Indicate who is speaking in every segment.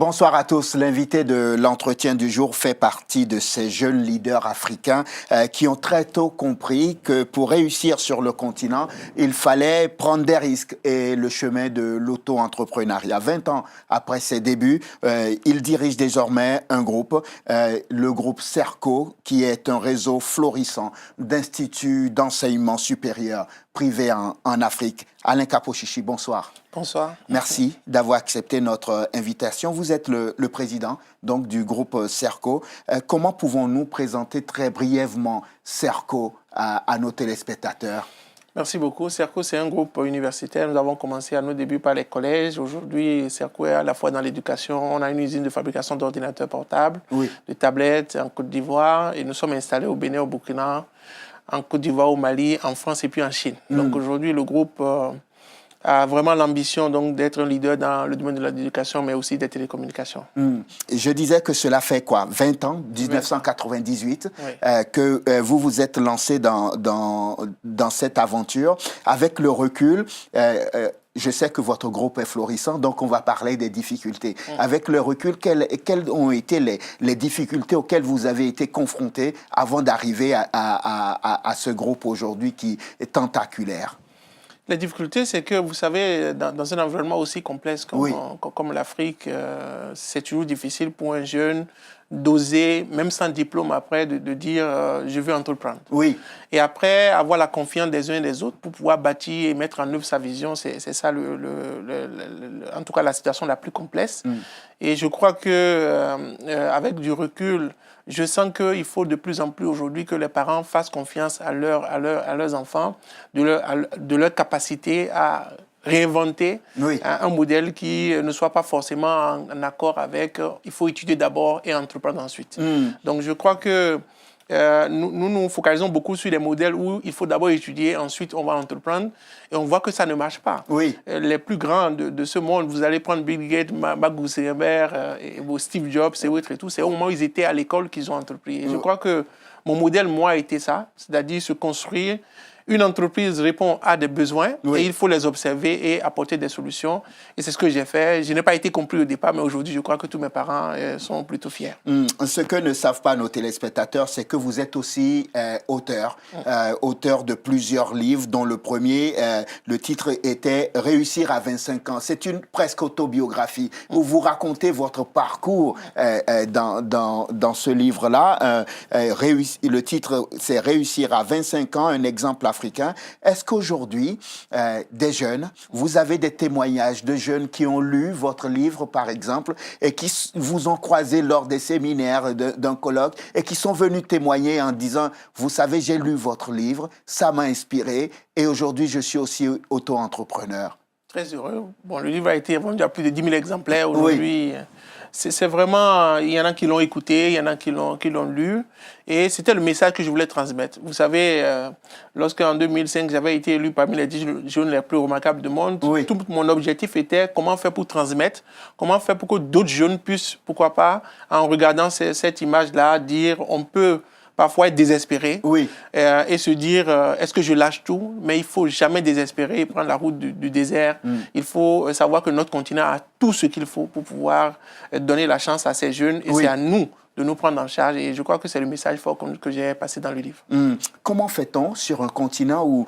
Speaker 1: Bonsoir à tous. L'invité de l'entretien du jour fait partie de ces jeunes leaders africains qui ont très tôt compris que pour réussir sur le continent, il fallait prendre des risques et le chemin de l'auto-entrepreneuriat. 20 ans après ses débuts, il dirige désormais un groupe, le groupe Serco, qui est un réseau florissant d'instituts d'enseignement supérieur privés en Afrique. Alain Kapochichi, bonsoir.
Speaker 2: Bonsoir.
Speaker 1: Merci d'avoir accepté notre invitation. Vous êtes le président donc, du groupe Serco. Comment pouvons-nous présenter très brièvement Serco à nos téléspectateurs?
Speaker 2: Merci beaucoup. Serco, c'est un groupe universitaire. Nous avons commencé à nos débuts par les collèges. Aujourd'hui, Serco est à la fois dans l'éducation. On a une usine de fabrication d'ordinateurs portables, de tablettes en Côte d'Ivoire. Et nous sommes installés au Bénin, au Burkina, en Côte d'Ivoire, au Mali, en France et puis en Chine. Donc aujourd'hui, le groupe a vraiment l'ambition d'être un leader dans le domaine de l'éducation, mais aussi des télécommunications.
Speaker 1: Je disais que cela fait quoi, 20 ans, 1998, que vous vous êtes lancé dans cette aventure. Avec le recul, je sais que votre groupe est florissant, donc on va parler des difficultés. Avec le recul, quelles ont été les difficultés auxquelles vous avez été confrontés avant d'arriver à ce groupe aujourd'hui qui est tentaculaire?
Speaker 2: La difficulté, c'est que, vous savez, dans un environnement aussi complexe comme l'Afrique, c'est toujours difficile pour un jeune d'oser, même sans diplôme après, de dire je veux entreprendre. Et après, avoir la confiance des uns et des autres pour pouvoir bâtir et mettre en œuvre sa vision, c'est ça, en tout cas, la situation la plus complexe. Et je crois qu'avec du recul, je sens qu'il faut de plus en plus aujourd'hui que les parents fassent confiance à leurs enfants, de leur capacité à réinventer un modèle qui ne soit pas forcément en accord avec il faut étudier d'abord et entreprendre ensuite. Donc je crois que nous nous focalisons beaucoup sur des modèles où il faut d'abord étudier, ensuite on va entreprendre, et on voit que ça ne marche pas. Les plus grands de ce monde, vous allez prendre Bill Gates, Mark Zuckerberg, Steve Jobs et autres et tout, c'est au moment où ils étaient à l'école qu'ils ont entrepris. Et je crois que mon modèle, moi, a été ça, c'est-à-dire se construire. Une entreprise répond à des besoins et il faut les observer et apporter des solutions. Et c'est ce que j'ai fait. Je n'ai pas été compris au départ, mais aujourd'hui, je crois que tous mes parents sont plutôt fiers.
Speaker 1: Ce que ne savent pas nos téléspectateurs, c'est que vous êtes aussi auteur, auteur de plusieurs livres, dont le premier, le titre était « Réussir à 25 ans ». C'est une presque autobiographie où vous racontez votre parcours dans ce livre-là. Le titre, c'est « Réussir à 25 ans », un exemple africain. Est-ce qu'aujourd'hui, des jeunes, vous avez des témoignages de jeunes qui ont lu votre livre, par exemple, et qui vous ont croisé lors des séminaires d'un colloque et qui sont venus témoigner en disant « Vous savez, j'ai lu votre livre, ça m'a inspiré et aujourd'hui, je suis aussi auto-entrepreneur ».
Speaker 2: Très heureux. Bon, le livre a été vendu à plus de 10 000 exemplaires aujourd'hui. C'est vraiment, il y en a qui l'ont écouté, il y en a qui l'ont lu. Et c'était le message que je voulais transmettre. Vous savez, lorsqu'en 2005, j'avais été élu parmi les 10 jeunes les plus remarquables du monde, tout mon objectif était comment faire pour transmettre, comment faire pour que d'autres jeunes puissent, pourquoi pas, en regardant cette image-là, dire on peut parfois être désespéré et se dire est-ce que je lâche tout? Mais il ne faut jamais désespérer et prendre la route du désert. Il faut savoir que notre continent a tout ce qu'il faut pour pouvoir donner la chance à ces jeunes et c'est à nous de nous prendre en charge. Et je crois que c'est le message fort que j'ai passé dans le livre.
Speaker 1: Comment fait-on sur un continent où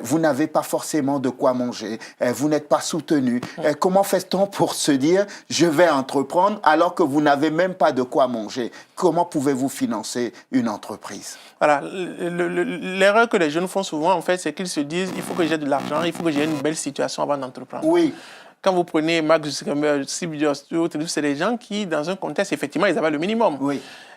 Speaker 1: vous n'avez pas forcément de quoi manger, vous n'êtes pas soutenu? Comment fait-on pour se dire « je vais entreprendre » alors que vous n'avez même pas de quoi manger? Comment pouvez-vous financer une entreprise?
Speaker 2: Voilà, l'erreur que les jeunes font souvent, en fait, c'est qu'ils se disent « il faut que j'ai de l'argent, il faut que j'ai une belle situation avant d'entreprendre ». Quand vous prenez Mark Zuckerberg, Steve Jobs, c'est des gens qui, dans un contexte, effectivement, ils avaient le minimum.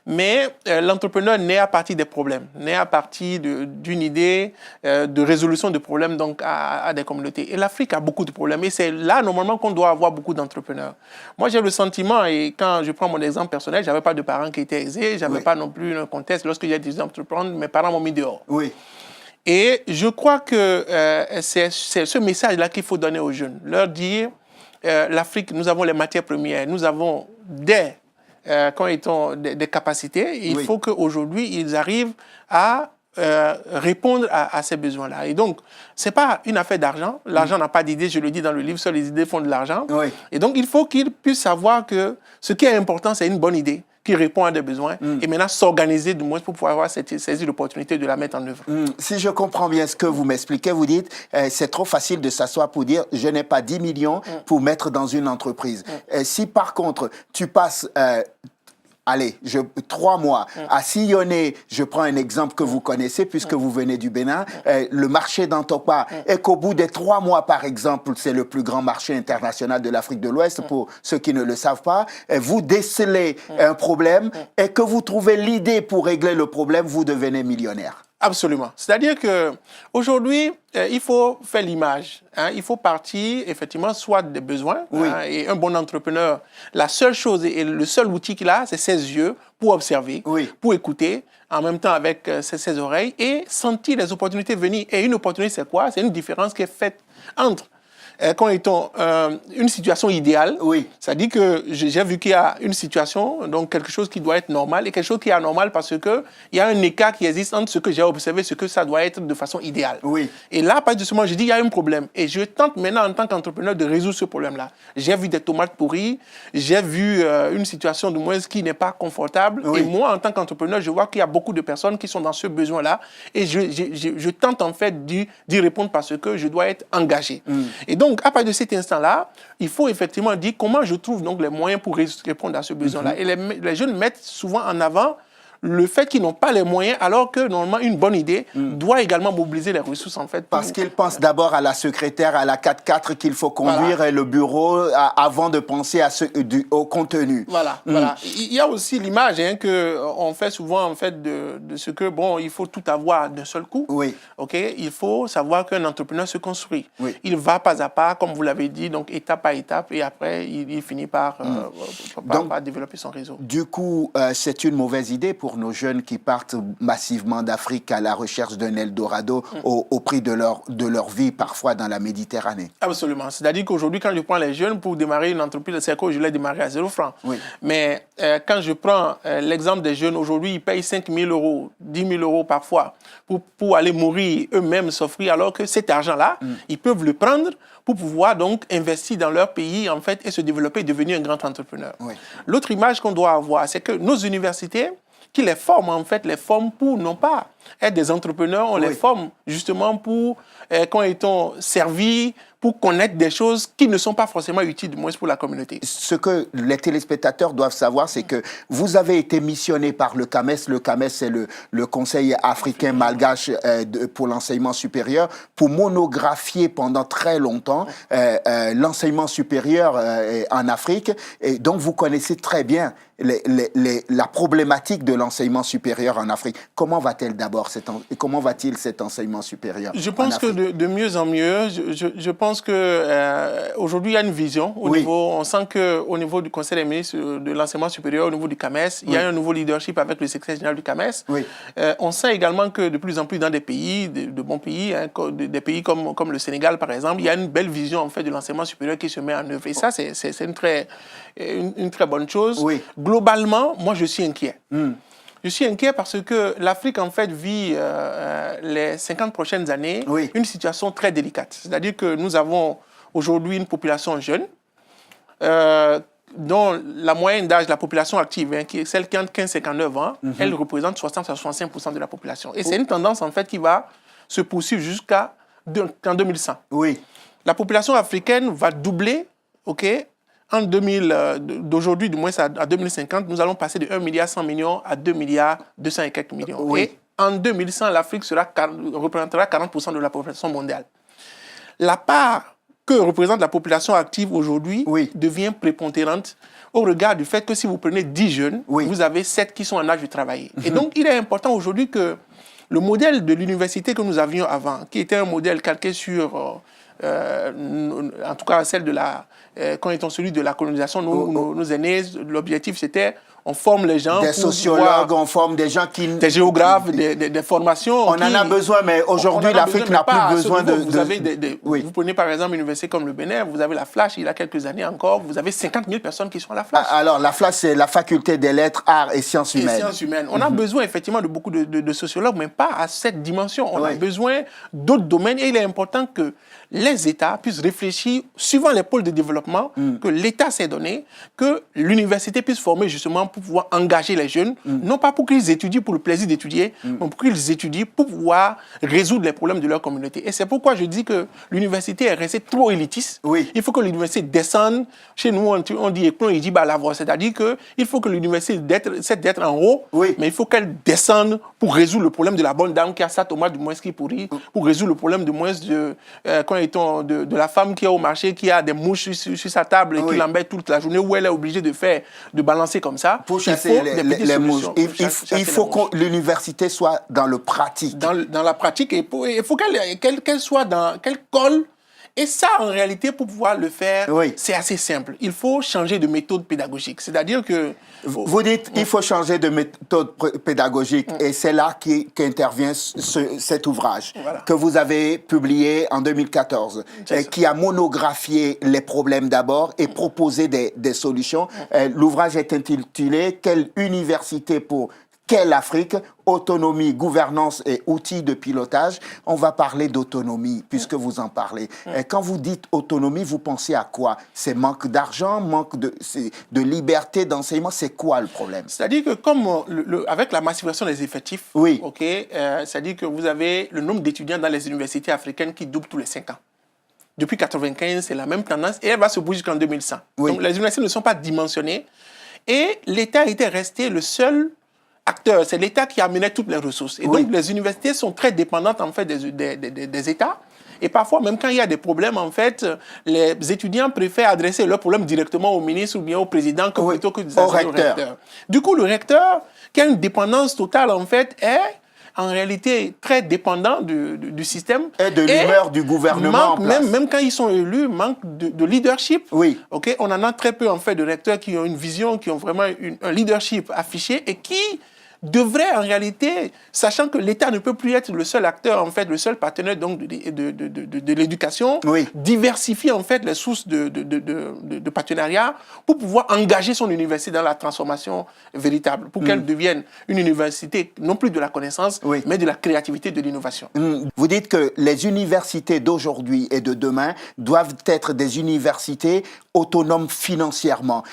Speaker 2: Mais l'entrepreneur naît à partir des problèmes, naît à partir d'une idée de résolution de problèmes donc à des communautés. Et l'Afrique a beaucoup de problèmes. Et c'est là, normalement, qu'on doit avoir beaucoup d'entrepreneurs. Moi, j'ai le sentiment, et quand je prends mon exemple personnel, je n'avais pas de parents qui étaient aisés, je n'avais pas non plus un contexte. Lorsque j'ai décidé d'entreprendre, mes parents m'ont mis dehors. Et je crois que c'est ce message-là qu'il faut donner aux jeunes. Leur dire, l'Afrique, nous avons les matières premières, nous avons des capacités. Et il faut qu'aujourd'hui, ils arrivent à répondre à ces besoins-là. Et donc, ce n'est pas une affaire d'argent. L'argent n'a pas d'idée, je le dis dans le livre, seules les idées font de l'argent.
Speaker 1: Oui.
Speaker 2: Et donc, il faut qu'ils puissent savoir que ce qui est important, c'est une bonne idée qui répond à des besoins et maintenant s'organiser du moins pour pouvoir saisir l'opportunité de la mettre en œuvre.
Speaker 1: Si je comprends bien ce que vous m'expliquez, vous dites c'est trop facile de s'asseoir pour dire je n'ai pas 10 millions pour mettre dans une entreprise. Si par contre tu passes 3 mois à sillonner, je prends un exemple que vous connaissez puisque vous venez du Bénin, le marché d'Antokpa, et qu'au bout des 3 mois, par exemple, c'est le plus grand marché international de l'Afrique de l'Ouest, pour ceux qui ne le savent pas, vous décelez un problème et que vous trouvez l'idée pour régler le problème, vous devenez millionnaire.
Speaker 2: Absolument. C'est-à-dire qu'aujourd'hui, il faut faire l'image. Il faut partir, effectivement, soit des besoins. Et un bon entrepreneur, la seule chose et le seul outil qu'il a, c'est ses yeux pour observer, pour écouter, en même temps avec ses oreilles et sentir les opportunités venir. Et une opportunité, c'est quoi? C'est une différence qui est faite entre quand est-on une situation idéale, c'est-à-dire que j'ai vu qu'il y a une situation, donc quelque chose qui doit être normal et quelque chose qui est anormal parce qu'il y a un écart qui existe entre ce que j'ai observé et ce que ça doit être de façon idéale. Et là, à partir de ce moment, je dis il y a un problème. Et je tente maintenant en tant qu'entrepreneur de résoudre ce problème-là. J'ai vu des tomates pourries, j'ai vu une situation de moins qui n'est pas confortable. Et moi, en tant qu'entrepreneur, je vois qu'il y a beaucoup de personnes qui sont dans ce besoin-là. Et je tente en fait d'y répondre parce que je dois être engagé. Et donc, à partir de cet instant-là, il faut effectivement dire comment je trouve donc les moyens pour répondre à ce besoin-là. Et les jeunes mettent souvent en avant le fait qu'ils n'ont pas les moyens, alors que normalement une bonne idée doit également mobiliser les ressources en fait.
Speaker 1: Parce qu'ils pensent d'abord à la secrétaire, à la 4x4 qu'il faut conduire et le bureau avant de penser au contenu.
Speaker 2: Voilà. Il y a aussi l'image qu'on fait souvent en fait de ce que il faut tout avoir d'un seul coup. Il faut savoir qu'un entrepreneur se construit. Il va pas à pas, comme vous l'avez dit, donc étape par étape, et après il finit par développer son réseau.
Speaker 1: Du coup, c'est une mauvaise idée pour nos jeunes qui partent massivement d'Afrique à la recherche d'un Eldorado au prix de leur vie, parfois dans la Méditerranée.
Speaker 2: Absolument. C'est-à-dire qu'aujourd'hui, quand je prends les jeunes pour démarrer une entreprise, c'est que je l'ai démarré à 0 francs. Mais quand je prends l'exemple des jeunes, aujourd'hui, ils payent 5 000 euros, 10 000 euros parfois pour aller mourir eux-mêmes, s'offrir, alors que cet argent-là, ils peuvent le prendre pour pouvoir donc investir dans leur pays en fait et se développer et devenir un grand entrepreneur. L'autre image qu'on doit avoir, c'est que nos universités, qui les forment, en fait, les forment pour, non pas être des entrepreneurs, on les forme justement pour, quand ils servi, pour connaître des choses qui ne sont pas forcément utiles, du moins pour la communauté.
Speaker 1: Ce que les téléspectateurs doivent savoir, c'est que vous avez été missionné par le CAMES. Le CAMES, c'est le Conseil africain malgache pour l'enseignement supérieur, pour monographier pendant très longtemps l'enseignement supérieur en Afrique. Et donc, vous connaissez très bien la problématique de l'enseignement supérieur en Afrique. Comment va-t-il cet enseignement supérieur?
Speaker 2: Je pense que de mieux en mieux, je pense qu'aujourd'hui, il y a une vision. On sent qu'au niveau du Conseil des ministres de l'enseignement supérieur, au niveau du CAMES, il y a un nouveau leadership avec le secrétaire général du CAMES. On sent également que de plus en plus dans des pays, de bons pays, des pays comme le Sénégal, par exemple, il y a une belle vision en fait, de l'enseignement supérieur qui se met en œuvre. Et ça, c'est une très bonne chose. Globalement, moi, je suis inquiet. Je suis inquiet parce que l'Afrique, en fait, vit les 50 prochaines années une situation très délicate. C'est-à-dire que nous avons aujourd'hui une population jeune dont la moyenne d'âge de la population active, qui est celle qui a 15-59 ans, elle représente 60-65% de la population. Et c'est une tendance, en fait, qui va se poursuivre jusqu'en 2100. La population africaine va doubler, d'aujourd'hui, du moins à 2050, nous allons passer de 1,1 milliard à 2,2 milliards et quelques millions. Et en 2100, l'Afrique représentera 40% de la population mondiale. La part que représente la population active aujourd'hui devient prépondérante au regard du fait que si vous prenez 10 jeunes, vous avez 7 qui sont en âge de travailler. Et donc, il est important aujourd'hui que le modèle de l'université que nous avions avant, qui était un modèle calqué sur... en tout cas celle de quand étant celui de la colonisation, nos aînés, l'objectif c'était on forme les gens.
Speaker 1: Des sociologues, on forme des gens qui...
Speaker 2: Des géographes, des formations.
Speaker 1: On en a besoin, mais aujourd'hui, l'Afrique n'a plus besoin de...
Speaker 2: Vous prenez par exemple une université comme le Bénin, vous avez la Flash, il y a quelques années encore, vous avez 50 000 personnes qui sont à la Flash.
Speaker 1: Alors, la Flash, c'est la faculté des lettres, arts et sciences humaines.
Speaker 2: On a besoin effectivement de beaucoup de sociologues, mais pas à cette dimension. On a besoin d'autres domaines et il est important que les États puissent réfléchir, suivant les pôles de développement que l'État s'est donné, que l'université puisse former justement pour pouvoir engager les jeunes, non pas pour qu'ils étudient pour le plaisir d'étudier, mais pour qu'ils étudient pour pouvoir résoudre les problèmes de leur communauté. Et c'est pourquoi je dis que l'université est restée trop élitiste. Il faut que l'université descende. Chez nous, on dit échelon, il dit balavoie. C'est-à-dire qu'il faut que l'université c'est d'être en haut, mais il faut qu'elle descende pour résoudre le problème de la bonne dame qui a sa tomate du moins qui pourrit, pour résoudre le problème du moins de la femme qui est au marché, qui a des mouches sur sa table et qui l'embête toute la journée, où elle est obligée de balancer comme ça.
Speaker 1: Pour chasser les mouches. Il faut que l'université soit dans le pratique.
Speaker 2: Dans la pratique, il faut qu'elle soit qu'elle colle. Et ça, en réalité, pour pouvoir le faire, c'est assez simple. Il faut changer de méthode pédagogique. C'est-à-dire que...
Speaker 1: Vous dites qu'il faut changer de méthode pédagogique et c'est là qu'intervient cet ouvrage que vous avez publié en 2014, qui a monographié les problèmes d'abord et proposé des solutions. L'ouvrage est intitulé « Quelle université pour... Quelle Afrique, autonomie, gouvernance et outils de pilotage ?» On va parler d'autonomie, puisque vous en parlez. Quand vous dites autonomie, vous pensez à quoi? C'est manque d'argent, manque de liberté d'enseignement? C'est quoi le problème?
Speaker 2: C'est-à-dire que comme avec la massification des effectifs, c'est-à-dire que vous avez le nombre d'étudiants dans les universités africaines qui double tous les 5 ans. Depuis 1995, c'est la même tendance et elle va se bouger jusqu'en 2100. Donc les universités ne sont pas dimensionnées et l'État était resté le seul acteur, c'est l'État qui amenait toutes les ressources. Et donc, les universités sont très dépendantes, en fait, des États. Et parfois, même quand il y a des problèmes, en fait, les étudiants préfèrent adresser leurs problèmes directement au ministre ou bien au président plutôt que au recteur. Du coup, le recteur, qui a une dépendance totale, en fait, est en réalité très dépendant du système.
Speaker 1: Et de l'humeur du gouvernement en place.
Speaker 2: Même quand ils sont élus, manque de leadership. On en a très peu, en fait, de recteurs qui ont une vision, qui ont vraiment un leadership affiché et qui devrait en réalité, sachant que l'État ne peut plus être le seul acteur, en fait, le seul partenaire donc, de l'éducation, diversifier en fait les sources de partenariat pour pouvoir engager son université dans la transformation véritable, pour qu'elle devienne une université non plus de la connaissance, mais de la créativité, de l'innovation.
Speaker 1: Vous dites que les universités d'aujourd'hui et de demain doivent être des universités autonomes financièrement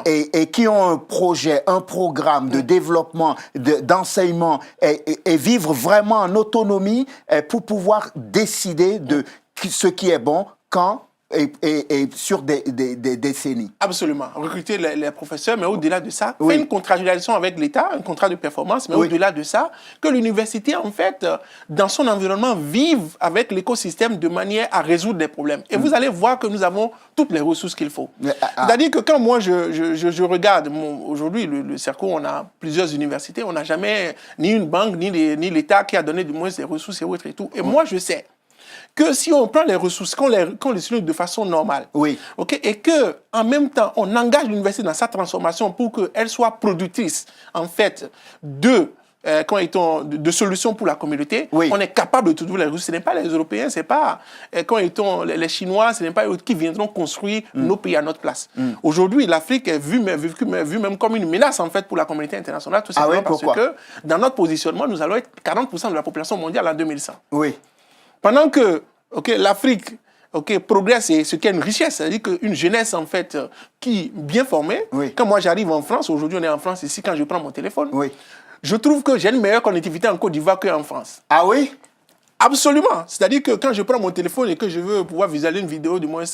Speaker 1: et qui ont un projet, un programme de développement, d'enseignement et vivre vraiment en autonomie pour pouvoir décider de ce qui est bon, quand et sur des décennies.
Speaker 2: Absolument. Recruter les professeurs, mais au-delà de ça, faire une contractualisation avec l'État, un contrat de performance, mais au-delà de ça, que l'université, en fait, dans son environnement, vive avec l'écosystème de manière à résoudre des problèmes. Et vous allez voir que nous avons toutes les ressources qu'il faut. C'est-à-dire que quand moi, je regarde, aujourd'hui, le CERCO, on a plusieurs universités, on n'a jamais ni une banque, ni l'État qui a donné du moins des ressources et autres et tout. Et moi, je sais que si on prend les ressources, qu'on les utilise de façon normale, et que en même temps, on engage l'université dans sa transformation pour qu'elle soit productrice, en fait, de solutions pour la communauté, on est capable de trouver les ressources. Ce n'est pas les Européens, ce n'est pas les Chinois, ce n'est pas eux qui viendront construire nos pays à notre place. Aujourd'hui, l'Afrique est vue même comme une menace, en fait, pour la communauté internationale, tout simplement parce que dans notre positionnement, nous allons être 40% de la population mondiale en 2100. Pendant que l'Afrique progresse et ce qui est une richesse, c'est-à-dire qu'une jeunesse en fait qui bien formée, quand moi j'arrive en France, aujourd'hui on est en France ici, quand je prends mon téléphone, je trouve que j'ai une meilleure connectivité en Côte d'Ivoire qu'en France.
Speaker 1: Ah oui?
Speaker 2: Absolument. C'est-à-dire que quand je prends mon téléphone et que je veux pouvoir visualiser une vidéo du moins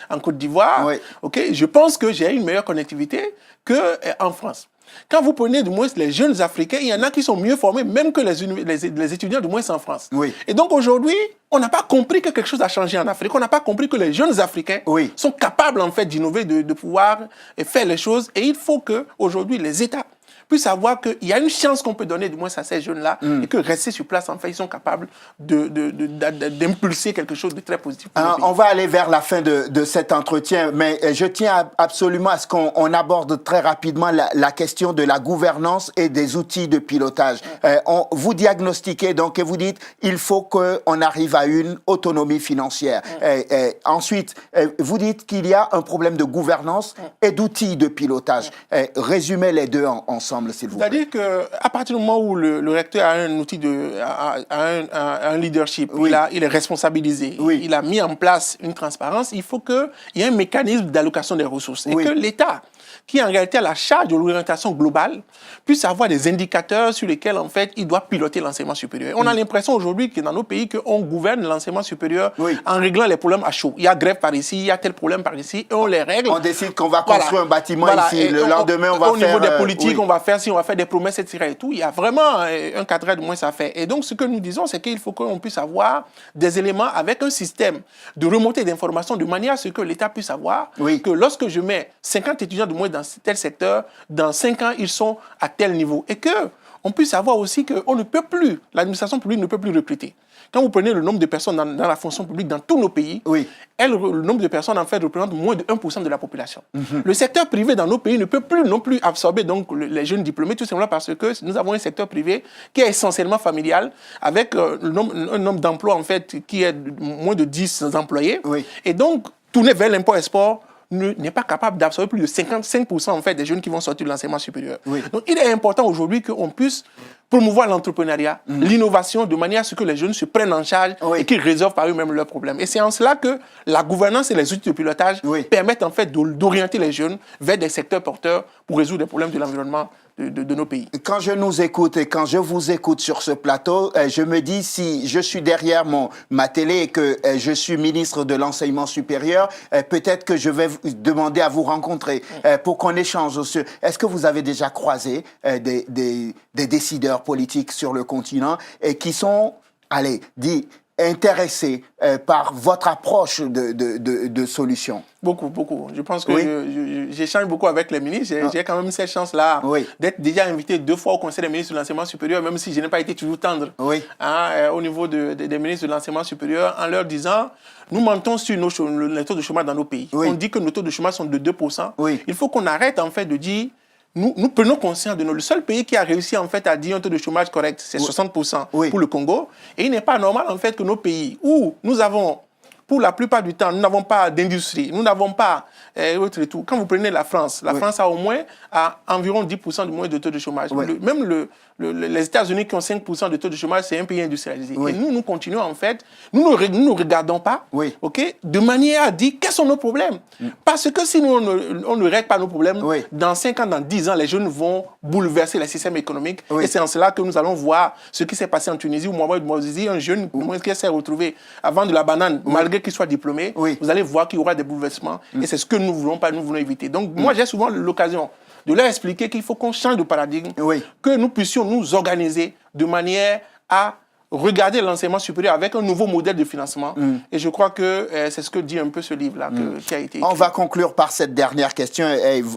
Speaker 2: en Côte d'Ivoire, je pense que j'ai une meilleure connectivité qu'en France. Quand vous prenez du moins les jeunes Africains, il y en a qui sont mieux formés même que les étudiants du moins en France. Et donc aujourd'hui, on n'a pas compris que quelque chose a changé en Afrique. On n'a pas compris que les jeunes Africains sont capables en fait d'innover, de pouvoir faire les choses. Et il faut qu'aujourd'hui les États puissent savoir qu'il y a une chance qu'on peut donner, du moins à ces jeunes-là, et que rester sur place, en fait, ils sont capables d'impulser quelque chose de très positif pour le pays.
Speaker 1: On va aller vers la fin de cet entretien, mais je tiens absolument à ce qu'on aborde très rapidement la question de la gouvernance et des outils de pilotage. Vous diagnostiquez donc et vous dites il faut qu'on arrive à une autonomie financière. Ensuite, vous dites qu'il y a un problème de gouvernance et d'outils de pilotage. Résumez les deux ensemble, s'il vous plaît.
Speaker 2: C'est-à-dire qu'à partir du moment où le recteur a un outil, un leadership,
Speaker 1: oui.
Speaker 2: il est responsabilisé,
Speaker 1: oui.
Speaker 2: il a mis en place une transparence, il faut qu'il y ait un mécanisme d'allocation des ressources et que l'État, qui en réalité a la charge de l'orientation globale, puisse avoir des indicateurs sur lesquels, en fait, il doit piloter l'enseignement supérieur. On a l'impression aujourd'hui que dans nos pays, qu'on gouverne l'enseignement supérieur en réglant les problèmes à chaud. Il y a grève par ici, il y a tel problème par ici, et on les règle.
Speaker 1: On décide qu'on va construire un bâtiment ici, le lendemain, on va faire...
Speaker 2: Au niveau des politiques, on va faire des promesses, etc. Et tout. Il y a vraiment un cadre de moins à faire. Et donc, ce que nous disons, c'est qu'il faut qu'on puisse avoir des éléments avec un système de remontée d'informations de manière à ce que l'État puisse savoir que lorsque je mets 50 étudiants de moins dans tel secteur, dans 5 ans, ils sont à tel niveau. Et qu'on puisse savoir aussi qu'on ne peut plus, l'administration publique ne peut plus recruter. Quand vous prenez le nombre de personnes dans la fonction publique dans tous nos pays, le nombre de personnes, en fait, représente moins de 1% de la population. Le secteur privé dans nos pays ne peut plus non plus absorber donc, les jeunes diplômés, tout simplement parce que nous avons un secteur privé qui est essentiellement familial, avec un nombre d'emplois, en fait, qui est moins de 10 employés. Et donc, tourner vers l'import-export n'est pas capable d'absorber plus de 55% en fait, des jeunes qui vont sortir de l'enseignement supérieur. Donc, il est important aujourd'hui qu'on puisse promouvoir l'entrepreneuriat, l'innovation, de manière à ce que les jeunes se prennent en charge et qu'ils résolvent par eux-mêmes leurs problèmes. Et c'est en cela que la gouvernance et les outils de pilotage permettent en fait d'orienter les jeunes vers des secteurs porteurs pour résoudre les problèmes de l'environnement de nos pays.
Speaker 1: Quand je nous écoute et quand je vous écoute sur ce plateau, je me dis, si je suis derrière ma télé et que je suis ministre de l'enseignement supérieur, peut-être que je vais demander à vous rencontrer pour qu'on échange. Est-ce que vous avez déjà croisé des décideurs politiques sur le continent et qui sont, intéressés par votre approche de solution?
Speaker 2: Beaucoup. Je pense que j'échange beaucoup avec les ministres. J'ai quand même cette chance-là d'être déjà invité 2 fois au Conseil des ministres de l'enseignement supérieur, même si je n'ai pas été toujours tendre au niveau des ministres de l'enseignement supérieur, en leur disant, nous mentons sur les taux de chômage dans nos pays. On dit que nos taux de chômage sont de 2%. Il faut qu'on arrête en fait de dire... Nous prenons conscience de nous. Le seul pays qui a réussi en fait à dire un taux de chômage correct, c'est 60% pour le Congo. Et il n'est pas normal en fait que nos pays où nous avons, pour la plupart du temps, nous n'avons pas d'industrie, nous n'avons pas autre et tout. Quand vous prenez la France a au moins environ 10% de moins de taux de chômage. Même les États-Unis qui ont 5% de taux de chômage, c'est un pays industrialisé. Et nous continuons en fait, nous ne regardons pas, de manière à dire quels sont nos problèmes. Parce que si on ne règle pas nos problèmes, dans 5 ans, dans 10 ans, les jeunes vont bouleverser le système économique. Et c'est en cela que nous allons voir ce qui s'est passé en Tunisie, où Mohamed Bouazizi, un jeune qui s'est retrouvé à vendre de la banane, malgré qu'il soit diplômé, vous allez voir qu'il y aura des bouleversements. Et c'est ce que nous voulons pas, nous voulons éviter. Donc moi, j'ai souvent l'occasion de leur expliquer qu'il faut qu'on change de paradigme, que nous puissions nous organiser de manière à regarder l'enseignement supérieur avec un nouveau modèle de financement. Et je crois que c'est ce que dit un peu ce livre-là qui a été écrit.
Speaker 1: On va conclure par cette dernière question.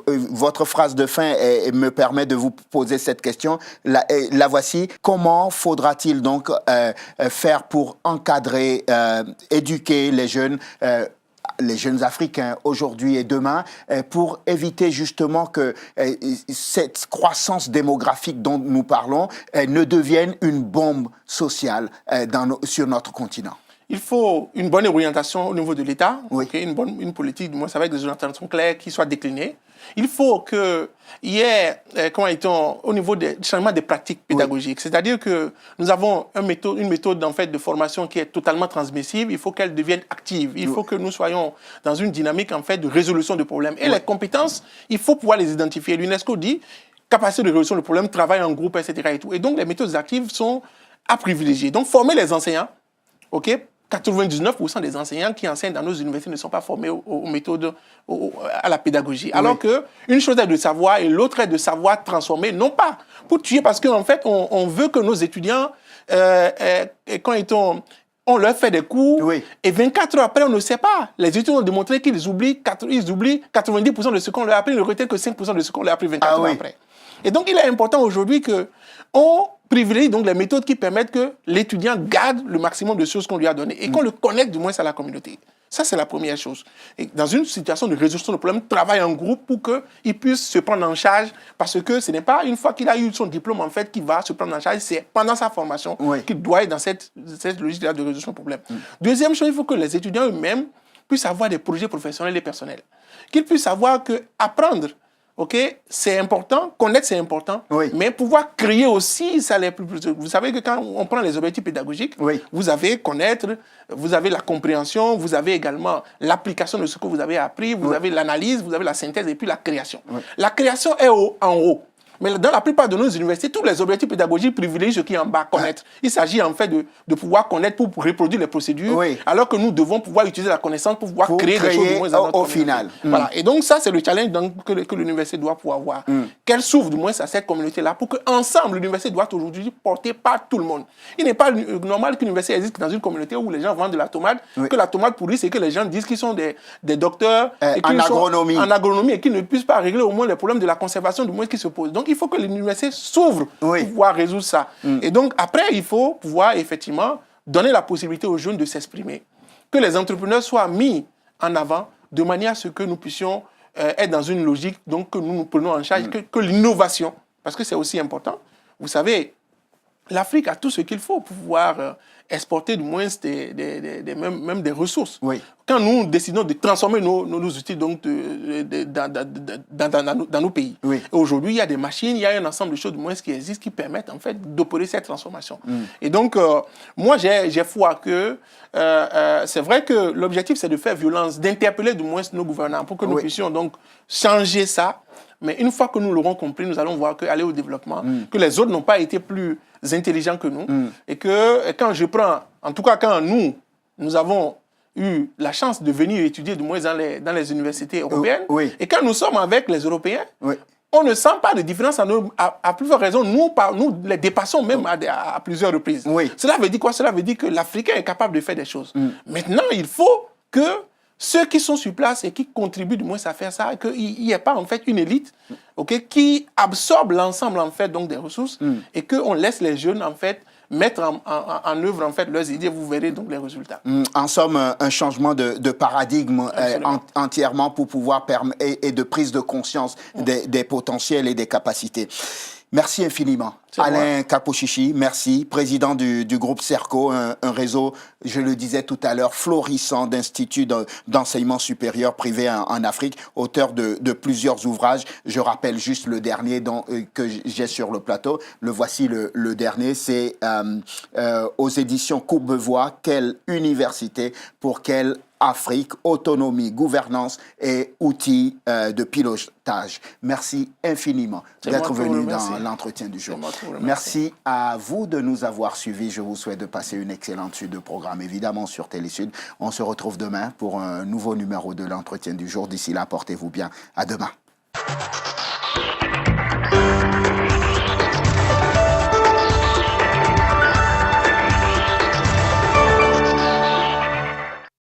Speaker 1: Votre phrase de fin me permet de vous poser cette question. La voici. Comment faudra-t-il donc faire pour encadrer, éduquer les jeunes Africains aujourd'hui et demain, pour éviter justement que cette croissance démographique dont nous parlons ne devienne une bombe sociale sur notre continent?
Speaker 2: Il faut une bonne orientation au niveau de l'État, une politique, du moins avec des orientations claires qui soient déclinées. Il faut qu'il y ait, au niveau du changement des pratiques pédagogiques. C'est-à-dire que nous avons une méthode en fait, de formation qui est totalement transmissible. Il faut qu'elle devienne active. Il faut que nous soyons dans une dynamique en fait, de résolution de problèmes. Et les compétences, il faut pouvoir les identifier. L'UNESCO dit capacité de résolution de problèmes, travail en groupe, etc. Et tout. Et donc, les méthodes actives sont à privilégier. Donc, former les enseignants, 99% des enseignants qui enseignent dans nos universités ne sont pas formés aux méthodes, à la pédagogie. Alors qu'une chose est de savoir et l'autre est de savoir transformer, non pas pour tuer, parce qu'en fait, on veut que nos étudiants, on leur fait des cours et 24 heures après, on ne sait pas. Les étudiants ont démontré qu'ils oublient 90% de ce qu'on leur a appris, ils ne retiennent que 5% de ce qu'on leur a appris 24 heures après. Et donc, il est important aujourd'hui qu'on privilégie donc les méthodes qui permettent que l'étudiant garde le maximum de choses qu'on lui a données et qu'on le connecte du moins à la communauté. Ça, c'est la première chose. Et dans une situation de résolution de problème, travaille en groupe pour qu'il puisse se prendre en charge, parce que ce n'est pas une fois qu'il a eu son diplôme, en fait, qu'il va se prendre en charge, c'est pendant sa formation qu'il doit être dans cette logique-là de résolution de problème. Deuxième chose, il faut que les étudiants eux-mêmes puissent avoir des projets professionnels et personnels. Qu'ils puissent savoir qu'apprendre, c'est important, connaître c'est important, mais pouvoir créer aussi, ça l'est plus. Vous savez que quand on prend les objectifs pédagogiques, vous avez connaître, vous avez la compréhension, vous avez également l'application de ce que vous avez appris, vous avez l'analyse, vous avez la synthèse et puis la création. La création est en haut. Mais dans la plupart de nos universités, tous les objectifs pédagogiques privilégient ce qui est en bas, connaître. Il s'agit en fait de pouvoir connaître pour reproduire les procédures, alors que nous devons pouvoir utiliser la connaissance pour pouvoir créer des choses moins dans notre
Speaker 1: au final.
Speaker 2: Voilà. Et donc ça, c'est le challenge que l'université doit pouvoir avoir. Qu'elle s'ouvre du moins à cette communauté-là pour qu'ensemble, l'université doit aujourd'hui porter par tout le monde. Il n'est pas normal qu'une université existe dans une communauté où les gens vendent de la tomate, que la tomate pourrisse et que les gens disent qu'ils sont des docteurs
Speaker 1: en
Speaker 2: agronomie et qu'ils ne puissent pas régler au moins les problèmes de la conservation du moins qui se posent. Donc il faut que l'université s'ouvre pour pouvoir résoudre ça. Et donc après, il faut pouvoir effectivement donner la possibilité aux jeunes de s'exprimer. Que les entrepreneurs soient mis en avant de manière à ce que nous puissions être dans une logique donc, que nous prenons en charge, que l'innovation, parce que c'est aussi important. Vous savez, l'Afrique a tout ce qu'il faut pour pouvoir exporter du moins même des ressources. Quand nous décidons de transformer nos outils donc, dans nos pays, aujourd'hui, il y a des machines, il y a un ensemble de choses du moins qui existent qui permettent en fait d'opérer cette transformation. Et donc, moi, j'ai foi que c'est vrai que l'objectif, c'est de faire violence, d'interpeller du moins nos gouvernants pour que nous puissions donc changer ça. Mais une fois que nous l'aurons compris, nous allons voir qu'aller au développement, que les autres n'ont pas été plus intelligents que nous. Et que quand je prends, en tout cas quand nous avons eu la chance de venir étudier du moins dans les universités européennes, et quand nous sommes avec les Européens, on ne sent pas de différence à plusieurs raisons. Nous les dépassons même à plusieurs reprises. Cela veut dire quoi? Cela veut dire que l'Africain est capable de faire des choses. Maintenant, il faut que ceux qui sont sur place et qui contribuent du moins à faire ça, qu'il n'y ait pas en fait une élite qui absorbe l'ensemble en fait donc des ressources et qu'on laisse les jeunes en fait mettre en œuvre en fait leurs idées, vous verrez donc les résultats.
Speaker 1: En somme, un changement de paradigme entièrement pour pouvoir et de prise de conscience des potentiels et des capacités. Merci infiniment. Alain Kapochichi, merci. Président du groupe CERCO, un réseau, je le disais tout à l'heure, florissant d'instituts d'enseignement supérieur privé en Afrique, auteur de plusieurs ouvrages. Je rappelle juste le dernier que j'ai sur le plateau. Le voici le dernier, c'est aux éditions Courbevoie, quelle université pour quelle Afrique, autonomie, gouvernance et outils de pilotage. Merci infiniment d'être venu dans l'entretien du jour. Merci à vous de nous avoir suivis. Je vous souhaite de passer une excellente suite de programmes, évidemment sur Télésud. On se retrouve demain pour un nouveau numéro de l'entretien du jour. D'ici là, portez-vous bien. À demain.